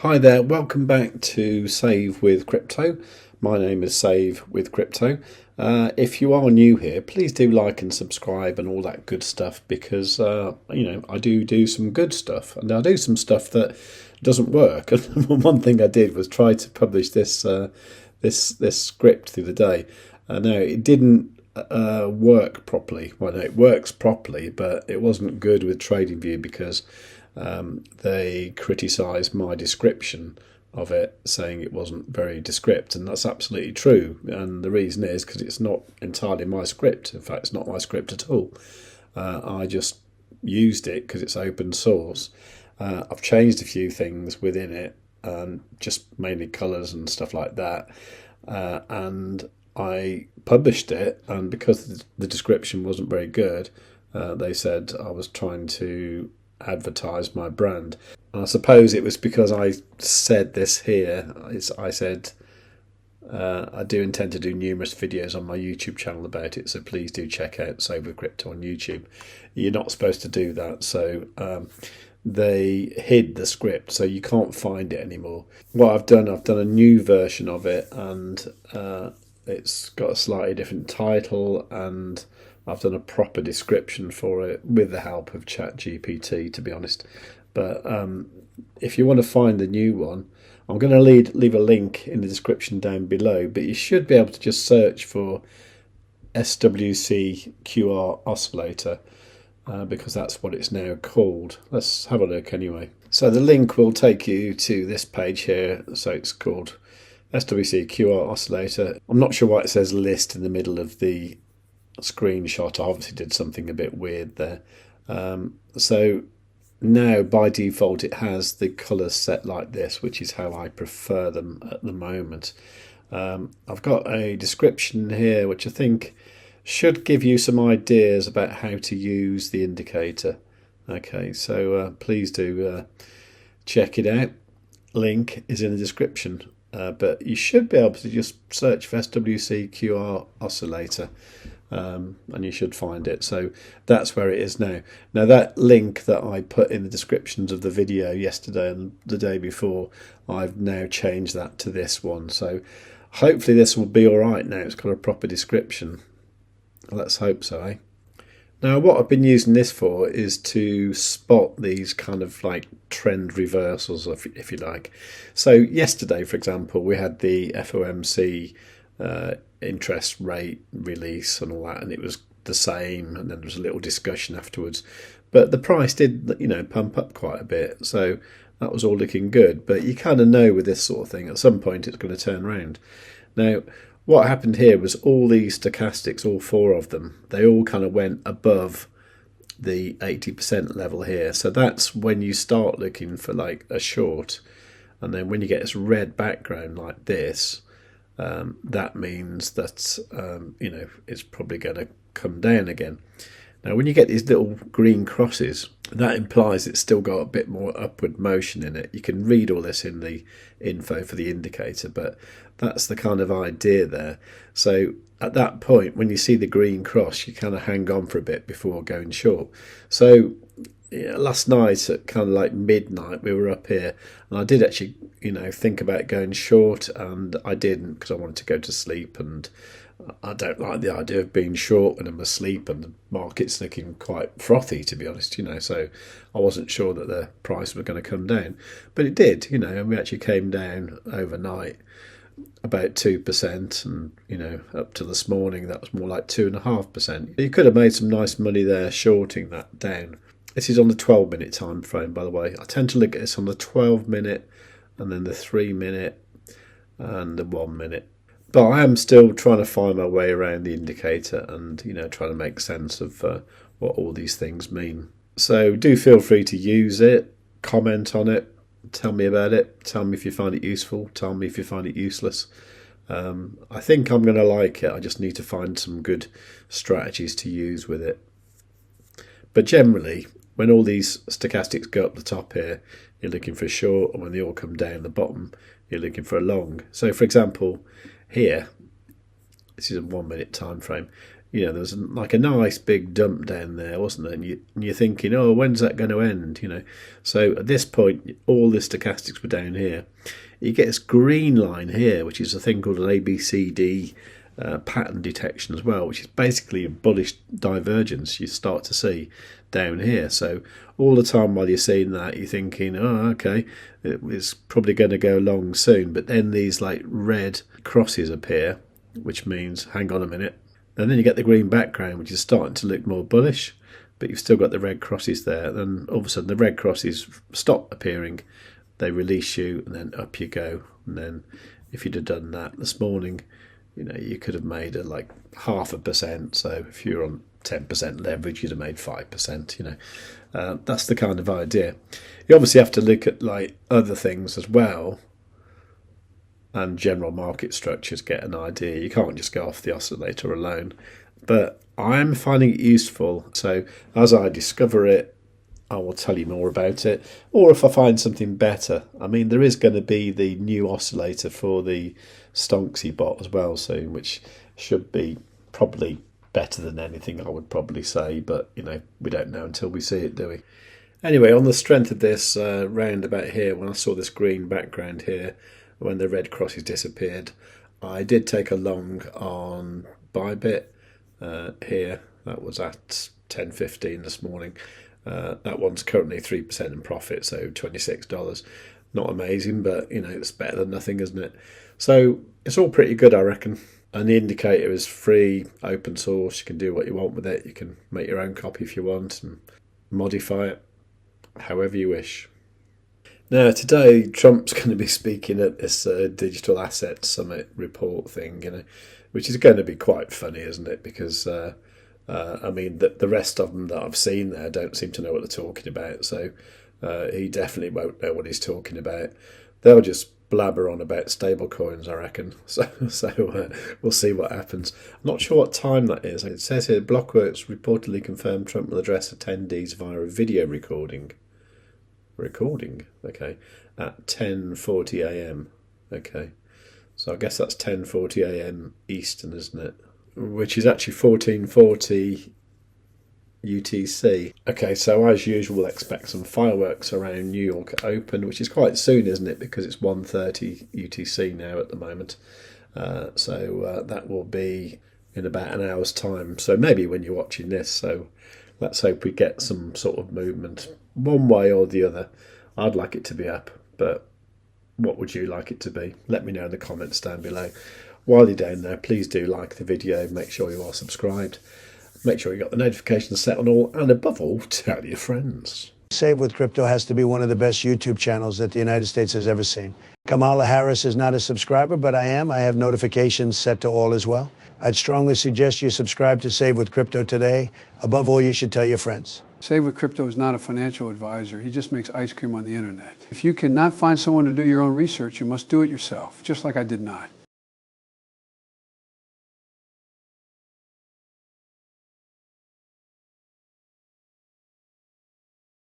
Hi there, welcome back to Save with Crypto. My name is Save with Crypto. If you are new here, please do like and subscribe and all that good stuff because I do some good stuff and I do some stuff that doesn't work. And one thing I did was try to publish this script the other day. Now it didn't work properly. Well, no, it works properly, but it wasn't good with TradingView because they criticised my description of it, saying it wasn't very descript, and that's absolutely true. And the reason is because it's not entirely my script. In fact, it's not my script at all. I just used it because it's open source. I've changed a few things within it, just mainly colours and stuff like that. And I published it, and because the description wasn't very good, they said I was trying to advertise my brand. And I suppose it was because I said this here. I said I do intend to do numerous videos on my YouTube channel about it, so please do check out Save with Crypto on YouTube. You're not supposed to do that, so they hid the script, so you can't find it anymore. What I've done a new version of it, and it's got a slightly different title, and I've done a proper description for it with the help of ChatGPT, to be honest. But if you want to find the new one, I'm going to leave a link in the description down below, but you should be able to just search for SWC QR Oscillator because that's what it's now called. Let's have a look anyway. So the link will take you to this page here. So it's called SWC QR Oscillator. I'm not sure why it says list in the middle of the screenshot. I obviously did something a bit weird there. So now by default it has the colours set like this, which is how I prefer them at the moment. I've got a description here which I think should give you some ideas about how to use the indicator. Okay, so please do check it out. Link is in the description. But you should be able to just search for SWC QR Oscillator and you should find it. So that's where it is now. Now that link that I put in the descriptions of the video yesterday and the day before, I've now changed that to this one. So hopefully this will be all right now. It's got a proper description. Let's hope so, eh? Now what I've been using this for is to spot these kind of like trend reversals, if you like. So yesterday, for example, we had the FOMC interest rate release and all that, and it was the same, and then there was a little discussion afterwards. But the price did, pump up quite a bit, so that was all looking good. But you kind of know with this sort of thing, at some point it's going to turn around. Now, what happened here was all these stochastics, all four of them, they all kind of went above the 80% level here. So that's when you start looking for like a short. And then when you get this red background like this, that means that, it's probably going to come down again. Now, when you get these little green crosses, that implies it's still got a bit more upward motion in it. You can read all this in the info for the indicator, but that's the kind of idea there. So at that point, when you see the green cross, you kind of hang on for a bit before going short. So last night at kind of like midnight, we were up here, and I did actually, think about going short, and I didn't because I wanted to go to sleep, and I don't like the idea of being short when I'm asleep and the market's looking quite frothy, to be honest, so I wasn't sure that the price was going to come down. But it did, and we actually came down overnight about 2%, and, up to this morning, that was more like 2.5%. You could have made some nice money there shorting that down. This is on the 12-minute time frame, by the way. I tend to look at this on the 12-minute and then the 3-minute and the 1-minute. But I am still trying to find my way around the indicator and, trying to make sense of what all these things mean. So do feel free to use it, comment on it, tell me about it, tell me if you find it useful, tell me if you find it useless. I think I'm going to like it. I just need to find some good strategies to use with it. But generally, when all these stochastics go up the top here, you're looking for a short, and when they all come down the bottom, you're looking for a long. So for example, here, this is a 1-minute time frame. You know, there's like a nice big dump down there, wasn't there? And you're thinking, oh, when's that going to end? You know, so at this point, all the stochastics were down here. You get this green line here, which is a thing called an ABCD pattern detection as well, which is basically a bullish divergence you start to see down here. So all the time while you're seeing that, you're thinking, oh, okay, it's probably going to go long soon. But then these like red crosses appear, which means, hang on a minute. And then you get the green background, which is starting to look more bullish, but you've still got the red crosses there. Then all of a sudden the red crosses stop appearing, they release you, and then up you go. And then if you'd have done that this morning, you know, you could have made like 0.5%. So if you're on 10% leverage, you'd have made 5%. You know, that's the kind of idea. You obviously have to look at like other things as well, and general market structures, get an idea. You can't just go off the oscillator alone. But I'm finding it useful. So as I discover it, I will tell you more about it. Or if I find something better. I mean, there is going to be the new oscillator for the Stonksy bot as well soon, which should be probably better than anything, I would probably say. But, you know, we don't know until we see it, do we? Anyway, on the strength of this roundabout here, when I saw this green background here, when the red crosses disappeared, I did take a long on ByBit here. That was at 10.15 this morning. That one's currently 3% in profit, so $26. Not amazing, but you know, it's better than nothing, isn't it? So it's all pretty good, I reckon. And the indicator is free, open source. You can do what you want with it. You can make your own copy if you want and modify it however you wish. Now, today, Trump's going to be speaking at this Digital Asset Summit report thing, you know, which is going to be quite funny, isn't it? Because, I mean, the rest of them that I've seen there don't seem to know what they're talking about. So he definitely won't know what he's talking about. They'll just blabber on about stable coins, I reckon. So we'll see what happens. I'm not sure what time that is. It says here, Blockworks reportedly confirmed Trump will address attendees via a video recording, okay, at 10:40 a.m. Okay, so I guess that's 10:40 a.m. Eastern, isn't it? Which is actually 14:40 UTC. Okay, so as usual, expect some fireworks around New York Open, which is quite soon, isn't it? Because it's 1:30 UTC now at the moment. So that will be in about an hour's time. So maybe when you're watching this. So let's hope we get some sort of movement one way or the other. I'd like it to be up, but what would you like it to be? Let me know in the comments down below. While you're down there, please do like the video. Make sure you are subscribed. Make sure you got the notifications set on all, and above all, tell your friends. Save with Crypto has to be one of the best YouTube channels that the United States has ever seen. Kamala Harris is not a subscriber, but I am. I have notifications set to all as well. I'd strongly suggest you subscribe to Save with Crypto today. Above all, you should tell your friends. Save with Crypto is not a financial advisor. He just makes ice cream on the internet. If you cannot find someone to do your own research, you must do it yourself, just like I did not.